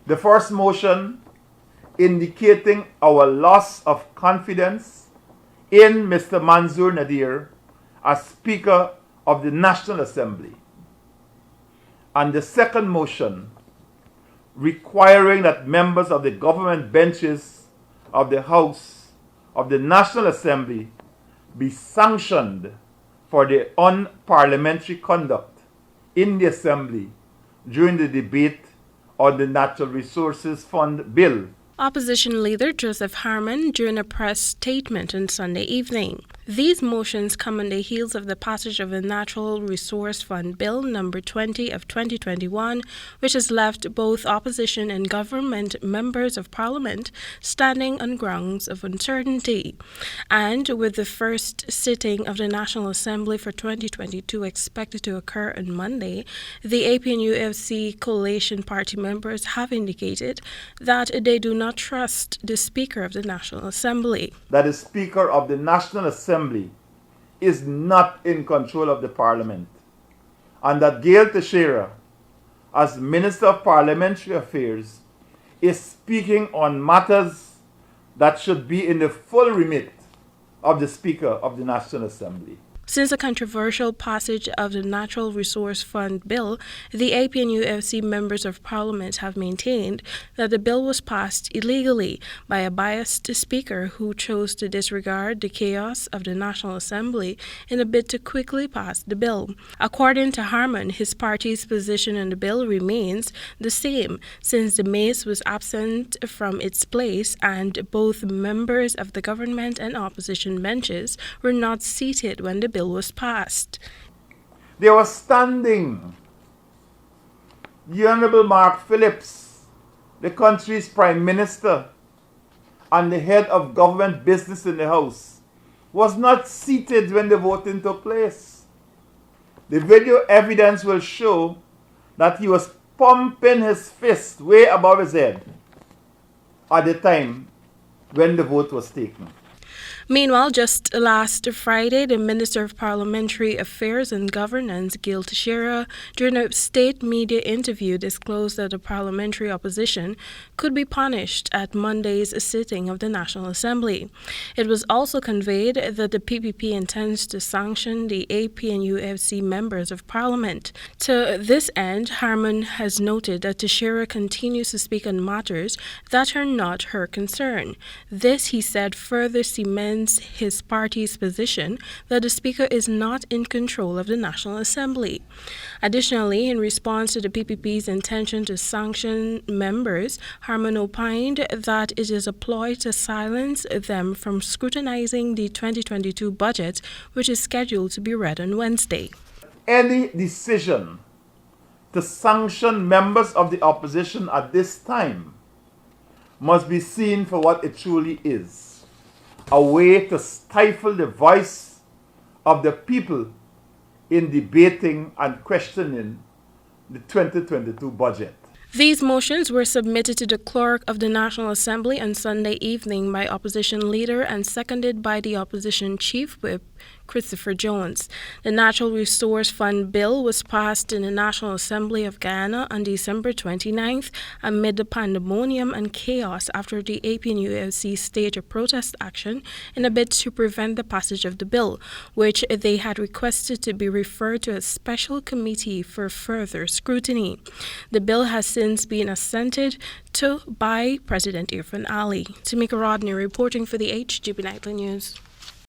The first motion indicating our loss of confidence in Mr. Manzoor Nadir as Speaker of the National Assembly. And the second motion requiring that members of the government benches of the House of the National Assembly be sanctioned for their unparliamentary conduct in the Assembly during the debate on the Natural Resources Fund Bill. Opposition leader Joseph Harmon during a press statement on Sunday evening. These motions come on the heels of the passage of the Natural Resource Fund Bill number 20 of 2021, which has left both opposition and government members of Parliament standing on grounds of uncertainty. And with the first sitting of the National Assembly for 2022 expected to occur on Monday, the Apnu coalition party members have indicated that they do not trust the Speaker of the National Assembly. That the Speaker of the National Assembly is not in control of the Parliament, and that Gail Teixeira, as Minister of Parliamentary Affairs, is speaking on matters that should be in the full remit of the Speaker of the National Assembly. Since the controversial passage of the Natural Resource Fund Bill, the APNUFC members of Parliament have maintained that the bill was passed illegally by a biased speaker who chose to disregard the chaos of the National Assembly in a bid to quickly pass the bill. According to Harmon, his party's position on the bill remains the same since the mace was absent from its place and both members of the government and opposition benches were not seated when the bill was passed. They were standing. The Honorable Mark Phillips, the country's Prime Minister and the head of government business in the House, was not seated when the voting took place. The video evidence will show that he was pumping his fist way above his head at the time when the vote was taken. Meanwhile, just last Friday, the Minister of Parliamentary Affairs and Governance, Gail Teixeira, during a state media interview disclosed that the parliamentary opposition could be punished at Monday's sitting of the National Assembly. It was also conveyed that the PPP intends to sanction the APNUFC members of Parliament. To this end, Harmon has noted that Teixeira continues to speak on matters that are not her concern. This, he said, further cements his party's position that the Speaker is not in control of the National Assembly. Additionally, in response to the PPP's intention to sanction members, Harmon opined that it is a ploy to silence them from scrutinizing the 2022 budget, which is scheduled to be read on Wednesday. Any decision to sanction members of the opposition at this time must be seen for what it truly is: a way to stifle the voice of the people in debating and questioning the 2022 budget. These motions were submitted to the clerk of the National Assembly on Sunday evening by opposition leader and seconded by the opposition chief whip, Christopher Jones. The Natural Resource Fund Bill was passed in the National Assembly of Guyana on December 29th amid the pandemonium and chaos after the APNUFC staged a protest action in a bid to prevent the passage of the bill, which they had requested to be referred to a special committee for further scrutiny. The bill has since been assented to by President Irfan Ali. Timeka Rodney reporting for the HGB Nightly News.